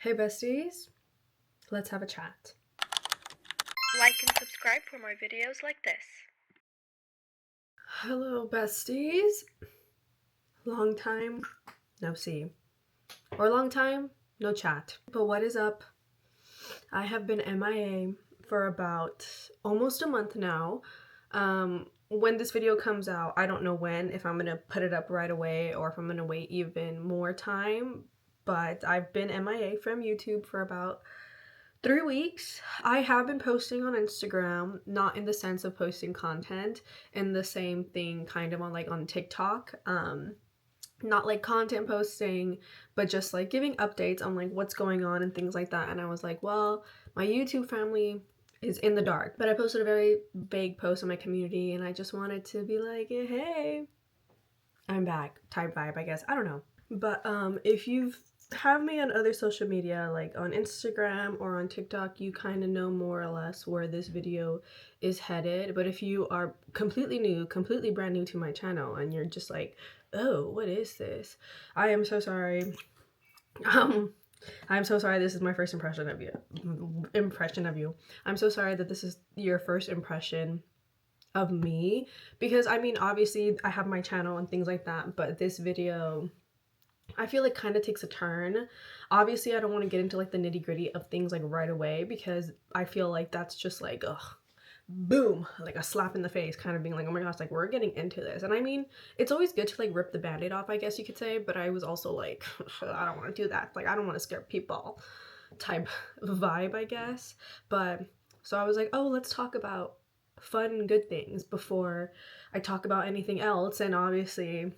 Hey besties, let's have a chat. Like and subscribe for more videos like this. Hello besties. Long time no see. Or long time no chat. But what is up? I have been MIA for about almost a month now. When this video comes out, I don't know when, if I'm gonna put it up right away or if I'm gonna wait even more time. But I've been MIA from YouTube for about 3 weeks. I have been posting on Instagram, not in the sense of posting content, and the same thing kind of on TikTok. Not like content posting, but just like giving updates on like what's going on and things like that. And I was like, well, my YouTube family is in the dark. But I posted a very vague post on my community and I just wanted to be like, hey, I'm back type vibe, I guess. I don't know. But if you've have me on other social media like on Instagram or on TikTok, you kind of know more or less where this video is headed. But if you are completely new, completely brand new to my channel and you're just like, oh, what is this? I am so sorry. I'm so sorry this is my first impression of you. I'm so sorry that this is your first impression of me, because I mean obviously I have my channel and things like that, but this video I feel like kind of takes a turn. Obviously I don't want to get into like the nitty-gritty of things like right away, because I feel like that's just like ugh, boom, like a slap in the face, kind of being like, oh my gosh, like we're getting into this. And I mean, it's always good to like rip the band-aid off, I guess you could say, but I was also like I don't want to do that, like I don't want to scare people type vibe, I guess. But so I was like, oh, let's talk about fun good things before I talk about anything else. And obviously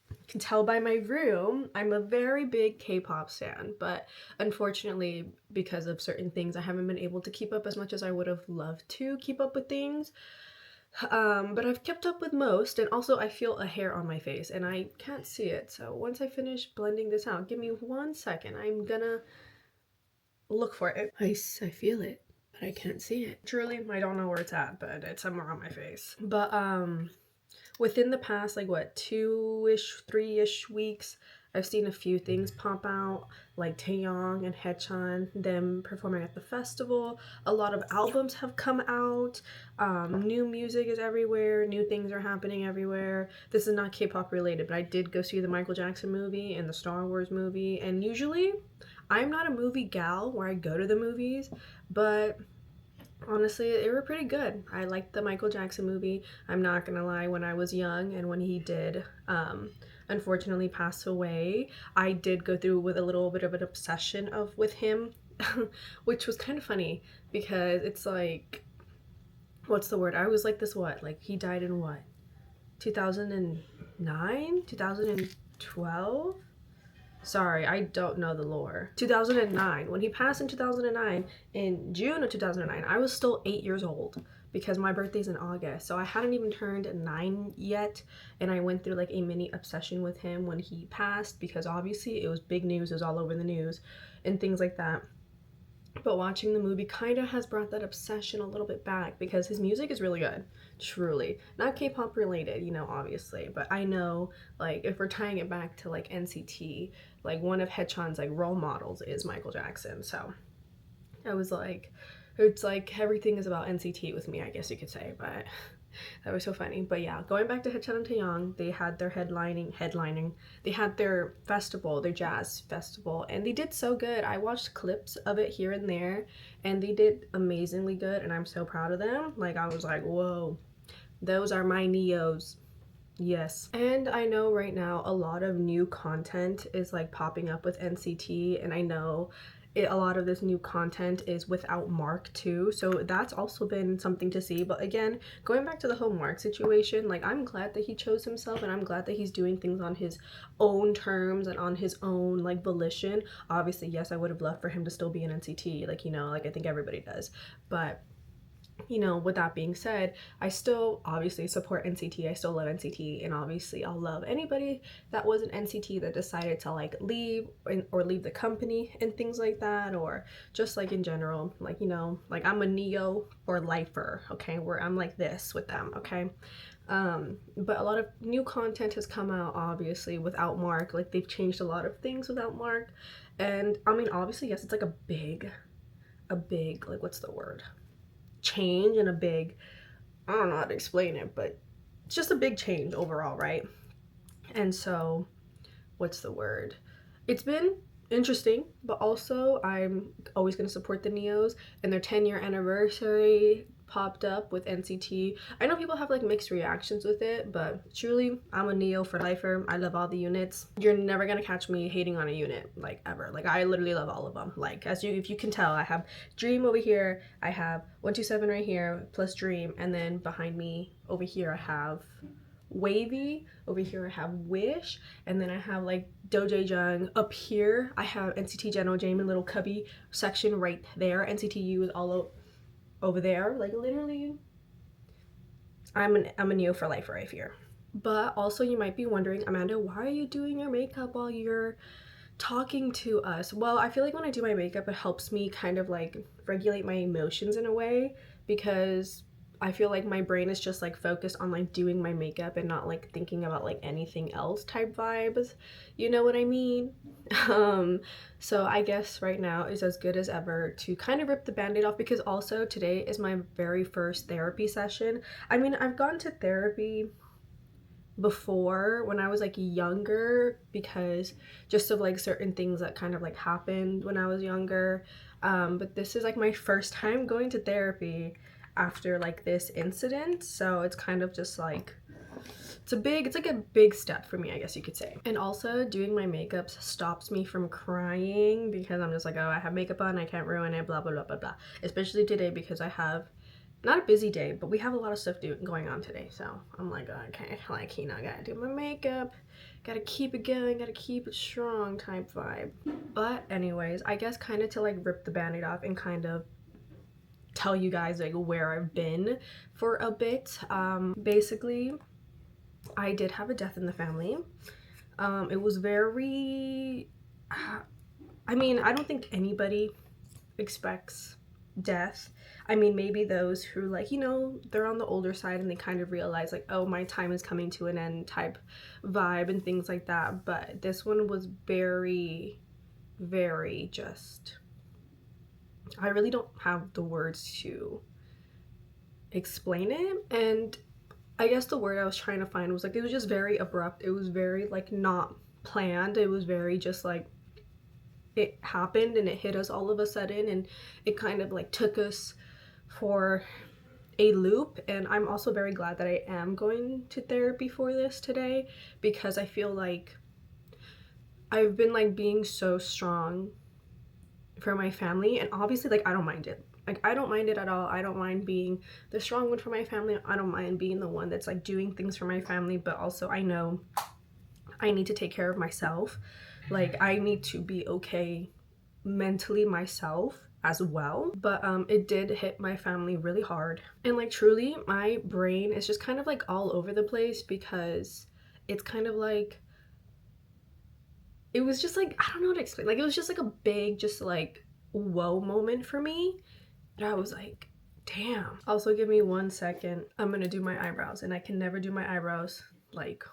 you can tell by my room I'm a very big K-pop stan, but unfortunately because of certain things I haven't been able to keep up as much as I would have loved to keep up with things. But I've kept up with most, and also I feel a hair on my face and I can't see it, so once I finish blending this out, give me 1 second, I'm gonna look for it. I feel it, but I can't see it. Truly, I don't know where it's at, but it's somewhere on my face. But within the past like what 2-ish 3-ish weeks, I've seen a few things pop out, like Taeyong and Haechan, them performing at the festival. A lot of albums have come out. New music is everywhere. New things are happening everywhere. This is not K-pop related, but I did go see the Michael Jackson movie and the Star Wars movie. And usually, I'm not a movie gal where I go to the movies, but honestly, they were pretty good. I liked the Michael Jackson movie. I'm not gonna lie, when I was young and when he did unfortunately pass away, I did go through with a little bit of an obsession of with him, which was kind of funny because it's like, what's the word? I was like this, what? Like he died in what? 2009? 2012? Sorry, I don't know the lore. 2009. When he passed in 2009, in June of 2009, I was still 8 years old because my birthday's in August. So I hadn't even turned 9 yet, and I went through like a mini obsession with him when he passed, because obviously it was big news, it was all over the news and things like that. But watching the movie kind of has brought that obsession a little bit back, because his music is really good, truly. Not K-pop related, you know, obviously, but I know, like, if we're tying it back to like NCT, like one of Haechan's like role models is Michael Jackson. So I was like, it's like everything is about NCT with me, I guess you could say. But that was so funny. But yeah, going back to Haechan and Taeyong, they had their headlining. They had their festival, their jazz festival, and they did so good. I watched clips of it here and there, and they did amazingly good, and I'm so proud of them. Like, I was like, whoa, those are my Neos. Yes. And I know right now a lot of new content is like popping up with NCT, and I know a lot of this new content is without Mark too, so that's also been something to see. But again, going back to the whole Mark situation, like I'm glad that he chose himself, and I'm glad that he's doing things on his own terms and on his own like volition. Obviously, yes, I would have loved for him to still be in NCT, like, you know, like I think everybody does. But you know, with that being said, I still obviously support NCT. I still love NCT, and obviously I'll love anybody that was an NCT that decided to like leave or leave the company and things like that, or just like in general, like, you know, like I'm a Neo or lifer, okay, where I'm like this with them, okay. But a lot of new content has come out obviously without Mark. Like they've changed a lot of things without Mark, And I mean, obviously, yes, it's like a big, like, what's the word, change, and a big, I don't know how to explain it, but it's just a big change overall, right? And so, what's the word, it's been interesting, but also I'm always going to support the Neos, and their 10-year anniversary popped up with NCT. I know people have like mixed reactions with it, but truly, I'm a Neo for lifer. I love all the units. You're never gonna catch me hating on a unit, like, ever. Like, I literally love all of them. Like, if you can tell, I have Dream over here, I have 127 right here plus Dream, and then behind me over here I have Wavy, over here I have Wish, and then I have like Dojae Jung. Up here I have NCT General Jamin, little cubby section right there. NCT U is all over there. Like, literally, I'm a Neo for life right here. But also, you might be wondering, Amanda, why are you doing your makeup while you're talking to us? Well, I feel like when I do my makeup, it helps me kind of like regulate my emotions in a way, because I feel like my brain is just like focused on like doing my makeup and not like thinking about like anything else type vibes. You know what I mean? So I guess right now is as good as ever to kind of rip the band-aid off, because also today is my very first therapy session. I mean, I've gone to therapy before when I was like younger, because just of like certain things that kind of like happened when I was younger. But this is like my first time going to therapy after like this incident, so it's kind of just like, it's like a big step for me, I guess you could say. And also, doing my makeup stops me from crying, because I'm just like, oh, I have makeup on, I can't ruin it, blah blah blah blah blah. Especially today, because I have not a busy day, but we have a lot of stuff going on today. So I'm like, okay, like, you know, gotta do my makeup, gotta keep it going, gotta keep it strong type vibe. But anyways, I guess kind of to like rip the band-aid off and kind of tell you guys like where I've been for a bit. Basically, I did have a death in the family. It was very, I mean, I don't think anybody expects death. I mean, maybe those who, like, you know, they're on the older side and they kind of realize like, oh, my time is coming to an end type vibe and things like that. But this one was very, very just, I really don't have the words to explain it. And I guess the word I was trying to find was like, it was just very abrupt. It was very like not planned. It was very just like, it happened and it hit us all of a sudden, and it kind of like took us for a loop. And I'm also very glad that I am going to therapy for this today, because I feel like I've been like being so strong for my family, and obviously like I don't mind it. Like, I don't mind it at all. I don't mind being the strong one for my family. I don't mind being the one that's like doing things for my family, but also I know I need to take care of myself. Like, I need to be okay mentally myself as well. But it did hit my family really hard, and like truly my brain is just kind of like all over the place, because it's kind of like, it was just like, I don't know how to explain, like, it was just like a big just like whoa moment for me. And I was like, damn. Also, give me 1 second, I'm gonna do my eyebrows, and I can never do my eyebrows like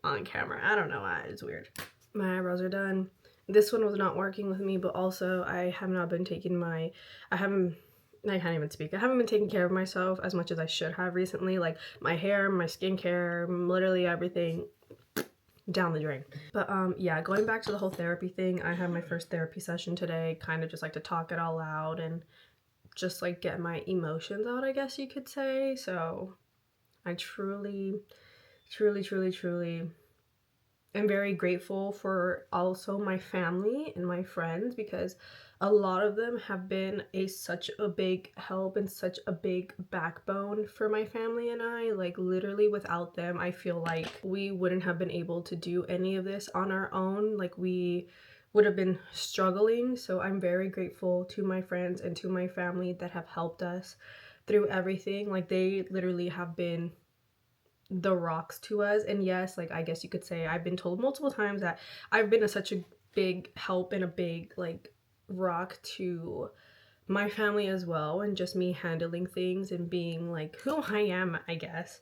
on camera. I don't know why, it's weird. My eyebrows are done. This one was not working with me, but also I have not been taking I can't even speak. I haven't been taking care of myself as much as I should have recently. Like, my hair, my skincare, literally everything down the drain. But yeah, going back to the whole therapy thing, I had my first therapy session today, kind of just like to talk it all out and just like get my emotions out, I guess you could say. So I truly am very grateful for also my family and my friends, because a lot of them have been such a big help and such a big backbone for my family and I. Like, literally without them, I feel like we wouldn't have been able to do any of this on our own. Like, we would have been struggling. So I'm very grateful to my friends and to my family that have helped us through everything. Like, they literally have been the rocks to us. And yes, like, I guess you could say I've been told multiple times that I've been such a big help and a big like rock to my family as well, and just me handling things and being like who I am, I guess.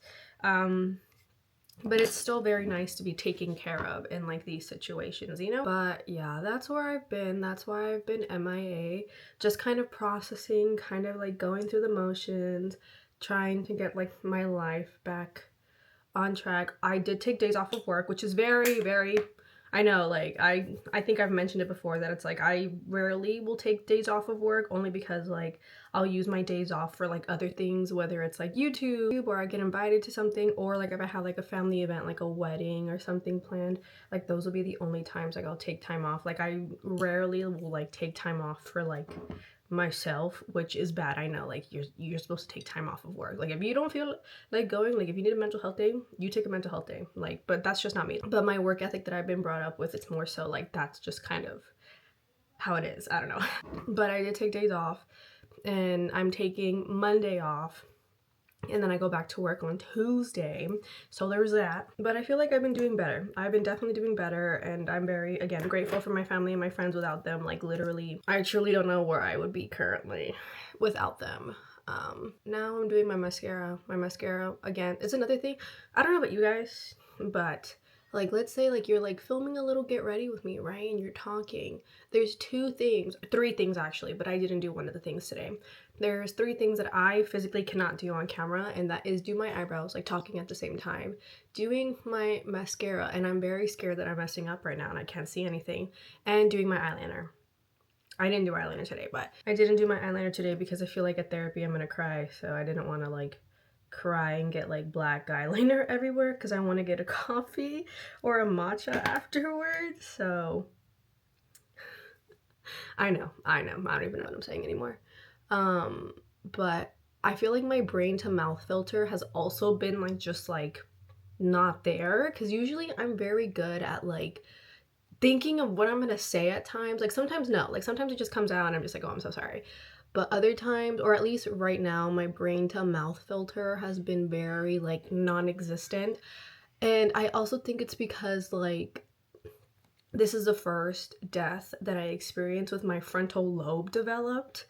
but it's still very nice to be taken care of in like these situations, you know? But yeah, that's where I've been. That's why I've been MIA, just kind of processing, kind of like going through the motions, trying to get like my life back on track. I did take days off of work, which is very, I know, like I think I've mentioned it before that it's like I rarely will take days off of work, only because like I'll use my days off for like other things, whether it's like YouTube or I get invited to something, or like if I have like a family event like a wedding or something planned, like those will be the only times like I'll take time off. Like I rarely will like take time off for like myself, which is bad. I know, like you're supposed to take time off of work. Like if you don't feel like going, like if you need a mental health day, you take a mental health day. Like, but that's just not me. But my work ethic that I've been brought up with, it's more so like that's just kind of how it is. I don't know. But I did take days off, and I'm taking Monday off, and then I go back to work on Tuesday. So there's that. But I feel like I've been doing better. I've been definitely doing better, and I'm very, again, grateful for my family and my friends. Without them, like literally, I truly don't know where I would be currently without them. Now I'm doing my mascara. My mascara, again, is another thing. I don't know about you guys, but like let's say like you're like filming a little get ready with me, right? And you're talking. There's three things actually, but I didn't do one of the things today. There's three things that I physically cannot do on camera, and that is do my eyebrows, like talking at the same time, doing my mascara, and I'm very scared that I'm messing up right now and I can't see anything, and doing my eyeliner. I didn't do eyeliner today, but I didn't do my eyeliner today because I feel like at therapy I'm gonna cry, so I didn't want to like cry and get like black eyeliner everywhere because I want to get a coffee or a matcha afterwards. So I know, I don't even know what I'm saying anymore. But I feel like my brain to mouth filter has also been like just like not there, because usually I'm very good at like thinking of what I'm gonna say at times. Like sometimes no, like sometimes it just comes out and I'm just like, oh, I'm so sorry. But other times, or at least right now, my brain to mouth filter has been very like non-existent. And I also think it's because like this is the first death that I experienced with my frontal lobe developed,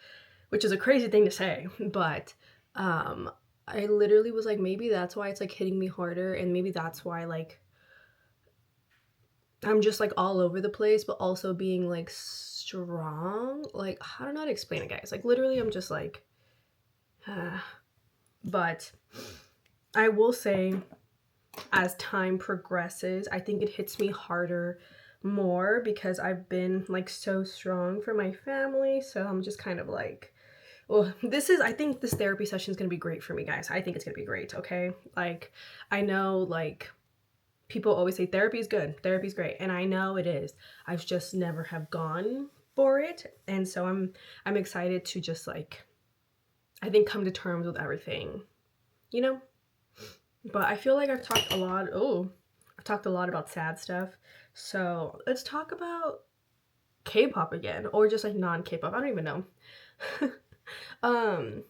which is a crazy thing to say, but I literally was like, maybe that's why it's like hitting me harder, and maybe that's why like I'm just like all over the place, but also being like strong. Like, I don't know how to explain it, guys. Like, literally, I'm just like, but I will say, as time progresses, I think it hits me harder more because I've been like so strong for my family. So I'm just kind of like, well, I think this therapy session is going to be great for me, guys. I think it's going to be great. Okay. Like, I know, like, people always say therapy is good, therapy's great, and I know it is. I've just never have gone for it, and so I'm excited to just like, I think, come to terms with everything, you know. But I feel like I've talked a lot. I've talked a lot about sad stuff, so let's talk about K-pop again, or just like non-K-pop. I don't even know. um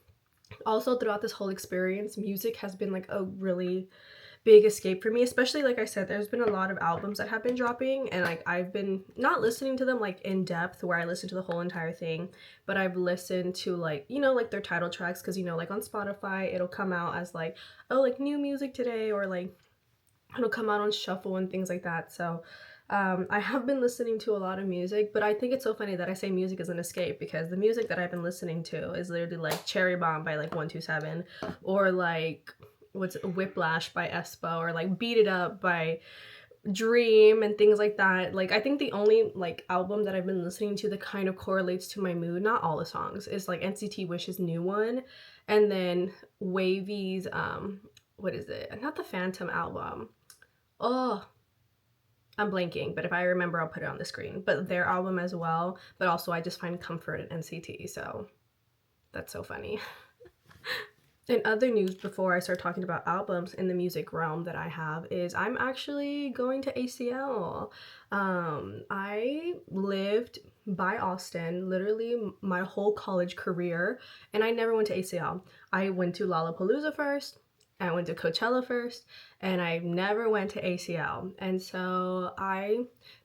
Also, throughout this whole experience, music has been like a really big escape for me, especially like I said, there's been a lot of albums that have been dropping, and like I've been not listening to them like in depth where I listen to the whole entire thing, but I've listened to like, you know, like their title tracks, because you know, like on Spotify it'll come out as like, oh, like new music today, or like it'll come out on shuffle and things like that. So I have been listening to a lot of music, but I think it's so funny that I say music is an escape, because the music that I've been listening to is literally like Cherry Bomb by like 127, or like what's Whiplash by Espo, or like Beat It Up by Dream, and things like that. Like I think the only like album that I've been listening to that kind of correlates to my mood, not all the songs, is like NCT Wish's new one, and then Wavy's what is it? Not the Phantom album. Oh, I'm blanking, but if I remember, I'll put it on the screen. But their album as well. But also, I just find comfort in NCT, so that's so funny. In other news, before I start talking about albums in the music realm that I have, is I'm actually going to ACL. I lived by Austin literally my whole college career, and I never went to ACL. I went to Lollapalooza first, I went to Coachella first, and I never went to ACL. And so I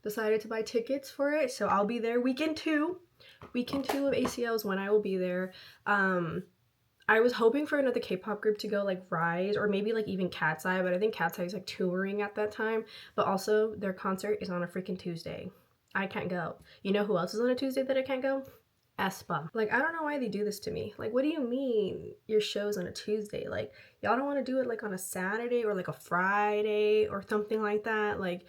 decided to buy tickets for it. So I'll be there weekend two. Weekend two of ACL is when I will be there. I was hoping for another K-pop group to go, like Rise or maybe like even Cat's Eye, but I think Cat's Eye is like touring at that time. But also their concert is on a freaking Tuesday. I can't go. You know who else is on a Tuesday that I can't go? aespa. Like, I don't know why they do this to me. Like, what do you mean your show's on a Tuesday? Like, y'all don't want to do it like on a Saturday or like a Friday or something like that? Like,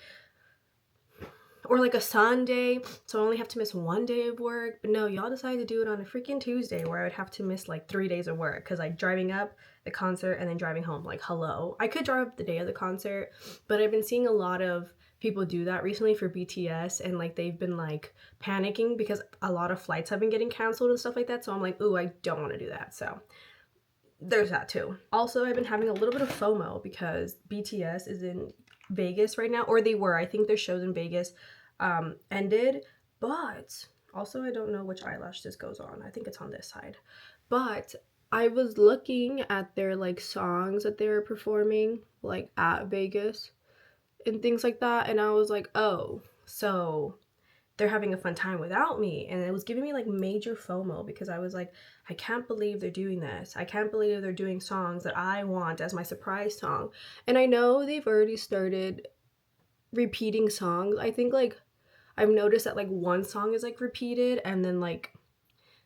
or like a Sunday, so I only have to miss 1 day of work. But no, y'all decided to do it on a freaking Tuesday where I would have to miss like 3 days of work because like driving up the concert and then driving home. Like, hello. I could drive up the day of the concert, but I've been seeing a lot of people do that recently for BTS, and like they've been like panicking because a lot of flights have been getting canceled and stuff like that. So I'm like, ooh, I don't want to do that. So there's that too. Also, I've been having a little bit of FOMO because BTS is in Vegas right now, or they were. I think their shows in Vegas ended, but also I don't know which eyelash this goes on. I think it's on this side. But I was looking at their like songs that they were performing like at Vegas and things like that, and I was like, oh, so they're having a fun time without me. And it was giving me like major FOMO because I was like, I can't believe they're doing this. I can't believe they're doing songs that I want as my surprise song. And I know they've already started repeating songs. I think like I've noticed that like one song is like repeated and then like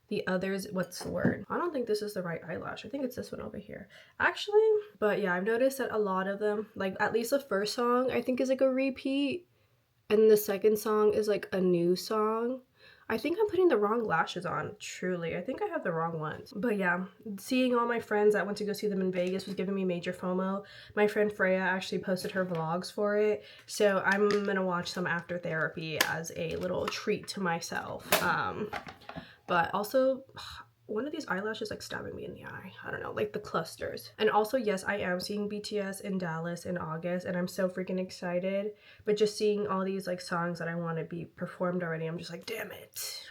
the others, what's the word? I don't think this is the right eyelash. I think it's this one over here. Actually, but yeah, I've noticed that a lot of them, like at least the first song I think is like a repeat and the second song is like a new song. I think I'm putting the wrong lashes on, truly. I think I have the wrong ones. But yeah, seeing all my friends that went to go see them in Vegas was giving me major FOMO. My friend Freya actually posted her vlogs for it, so I'm gonna watch some after therapy as a little treat to myself. But also, one of these eyelashes like stabbing me in the eye. I don't know, like the clusters. And also, yes, I am seeing BTS in Dallas in August and I'm so freaking excited. But just seeing all these like songs that I want to be performed already, I'm just like, damn it.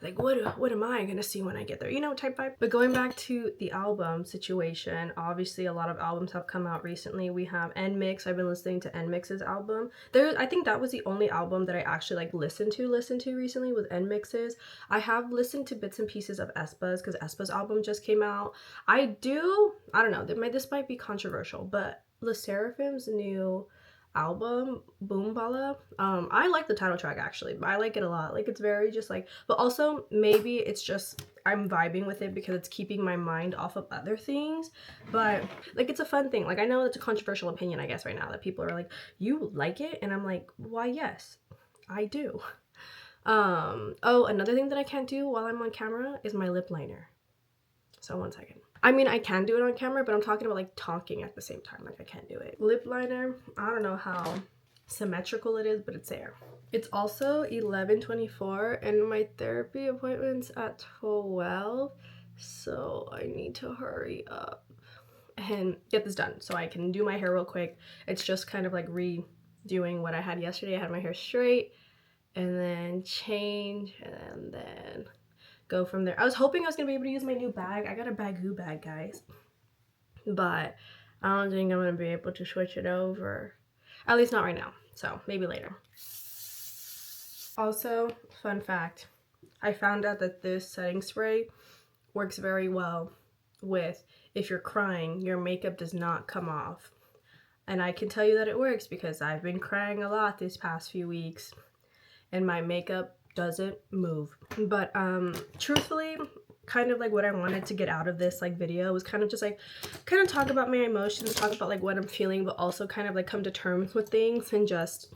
Like, what am I gonna see when I get there? You know, type vibe. But going back to the album situation, obviously a lot of albums have come out recently. We have NMIX. I've been listening to NMIX's album. I think that was the only album that I actually like listened to recently with NMIX's. I have listened to bits and pieces of aespa's because aespa's album just came out. I don't know, this might be controversial, but LE SSERAFIM's new album Boom Bala, I like the title track actually. I like it a lot. Like, it's very just like, but also maybe it's just I'm vibing with it because it's keeping my mind off of other things. But like, it's a fun thing. Like, I know it's a controversial opinion, I guess, right now, that people are like, you like it? And I'm like, why, yes, I do. Oh, another thing that I can't do while I'm on camera is my lip liner. So 1 second. I mean, I can do it on camera, but I'm talking about like talking at the same time. Like, I can't do it. Lip liner, I don't know how symmetrical it is, but it's there. It's also 11:24 and my therapy appointment's at 12, so I need to hurry up and get this done so I can do my hair real quick. It's just kind of like redoing what I had yesterday. I had my hair straight and then change and then go from there. I was hoping I was gonna be able to use my new bag. I got a Bagoo bag, guys, but I don't think I'm gonna be able to switch it over, at least not right now, so maybe later. Also, fun fact, I found out that this setting spray works very well with if you're crying, your makeup does not come off. And I can tell you that it works because I've been crying a lot these past few weeks and my makeup doesn't move. But truthfully, kind of like what I wanted to get out of this like video was kind of just like kind of talk about my emotions, talk about like what I'm feeling, but also kind of like come to terms with things and just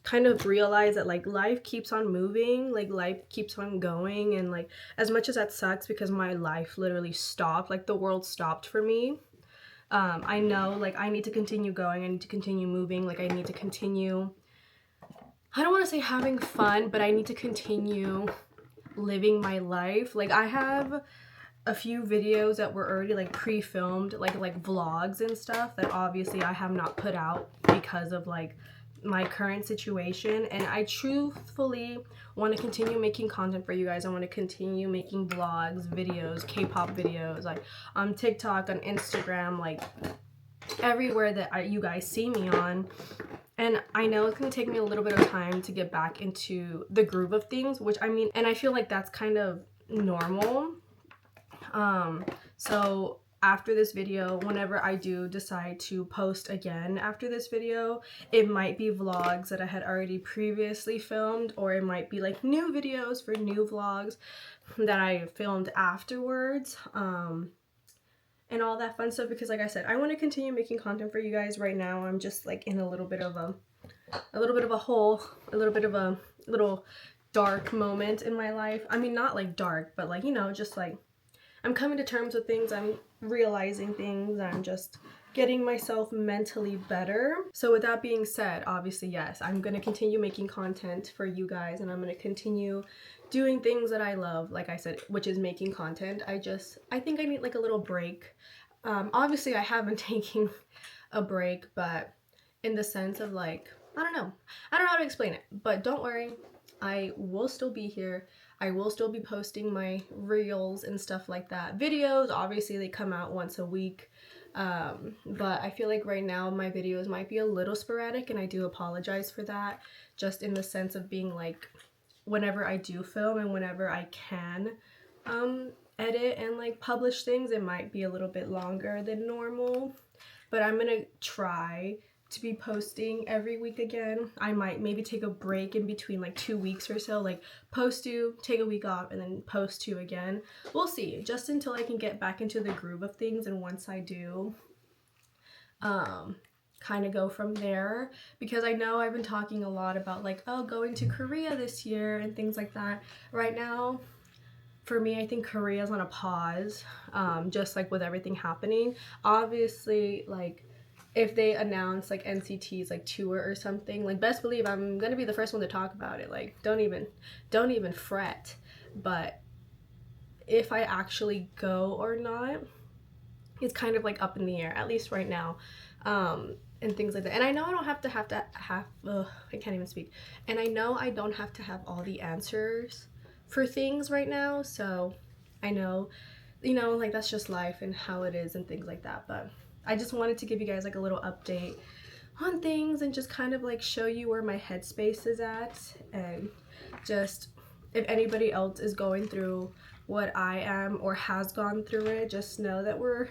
kind of realize that like life keeps on moving, like life keeps on going. And like, as much as that sucks because my life literally stopped, like the world stopped for me, I know like I need to continue going, I need to continue moving, like I need to continue, I don't want to say having fun, but I need to continue living my life. Like, I have a few videos that were already like pre-filmed, like vlogs and stuff that obviously I have not put out because of like my current situation, and I truthfully want to continue making content for you guys. I want to continue making vlogs, videos, K-pop videos, like on TikTok, on Instagram, like everywhere that you guys see me on. And I know it's gonna take me a little bit of time to get back into the groove of things, which I mean, and I feel like that's kind of normal So after this video, whenever I do decide to post again after this video, it might be vlogs that I had already previously filmed, or it might be like new videos for new vlogs that I filmed afterwards, and all that fun stuff, because like I said, I want to continue making content for you guys. Right now I'm just like in a little bit of a hole, a little bit of a little dark moment in my life. I mean, not like dark, but like, you know, just like I'm coming to terms with things, I'm realizing things, I'm just getting myself mentally better. So with that being said, obviously, yes, I'm going to continue making content for you guys, and I'm going to continue doing things that I love, like I said, which is making content. I think I need like a little break. Obviously, I have been taking a break, but in the sense of like, I don't know how to explain it, but don't worry, I will still be here. I will still be posting my reels and stuff like that. Videos, obviously, they come out once a week. But I feel like right now my videos might be a little sporadic, and I do apologize for that. Just in the sense of being like, whenever I do film and whenever I can edit and like publish things, it might be a little bit longer than normal. But I'm gonna try to be posting every week again. I might maybe take a break in between, like 2 weeks or so, like post 2, take a week off, and then post 2 again. We'll see, just until I can get back into the groove of things. And once I do, kind of go from there, because I know I've been talking a lot about like, oh, going to Korea this year and things like that. Right now, for me, I think Korea's on a pause, just like with everything happening. Obviously, like, if they announce like NCT's like tour or something, like, best believe I'm gonna be the first one to talk about it. Like, don't even fret. But if I actually go or not, it's kind of like up in the air, at least right now, and things like that. And I know I don't have to have I can't even speak. And I know I don't have to have all the answers for things right now. So I know, you know, like, that's just life and how it is and things like that. But I just wanted to give you guys like a little update on things, and just kind of like show you where my headspace is at, and just if anybody else is going through what I am or has gone through it, just know that we're,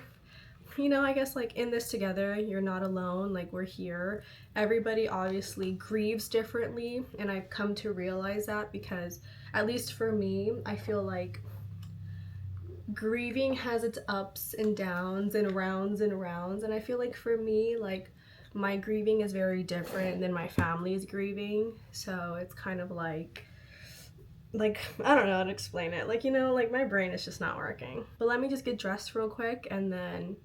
you know, I guess like in this together. You're not alone, like, we're here. Everybody obviously grieves differently, and I've come to realize that, because at least for me, I feel like grieving has its ups and downs and rounds and rounds, and I feel like for me, like, my grieving is very different than my family's grieving. So it's kind of like I don't know how to explain it, like, you know, like, my brain is just not working. But let me just get dressed real quick, and then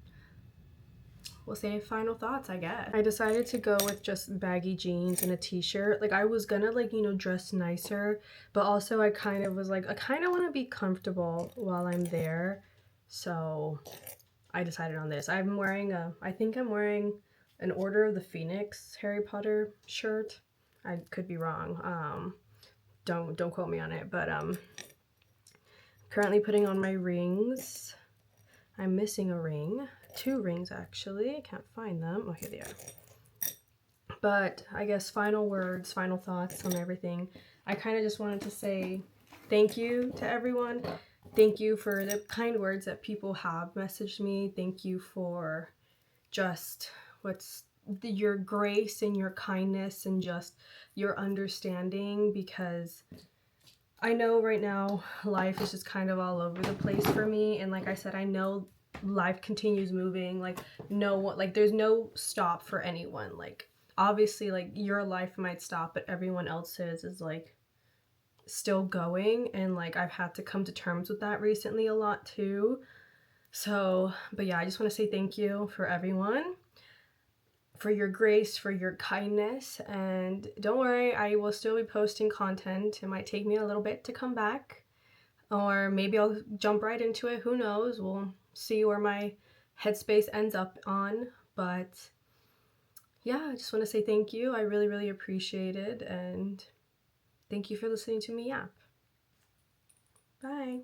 we'll say final thoughts, I guess. I decided to go with just baggy jeans and a t-shirt. Like, I was gonna, like, you know, dress nicer, but also I kind of was like, I kind of want to be comfortable while I'm there. So I decided on this. I'm wearing I think I'm wearing an Order of the Phoenix Harry Potter shirt. I could be wrong. Don't quote me on it, but currently putting on my rings. I'm missing a ring. 2 rings, actually. I can't find them. Oh, here they are. But I guess final words, final thoughts on everything. I kind of just wanted to say thank you to everyone. Thank you for the kind words that people have messaged me. Thank you for just your grace and your kindness and just your understanding, because I know right now life is just kind of all over the place for me. And like I said, I know life continues moving. Like, there's no stop for anyone. Like, obviously, like, your life might stop, but everyone else's is like still going. And like, I've had to come to terms with that recently a lot too. So, but yeah, I just want to say thank you for everyone, for your grace, for your kindness. And don't worry, I will still be posting content. It might take me a little bit to come back, or maybe I'll jump right into it. Who knows? We'll see where my headspace ends up on. But yeah, I just want to say thank you. I really, really appreciate it. And thank you for listening to me yap. Bye.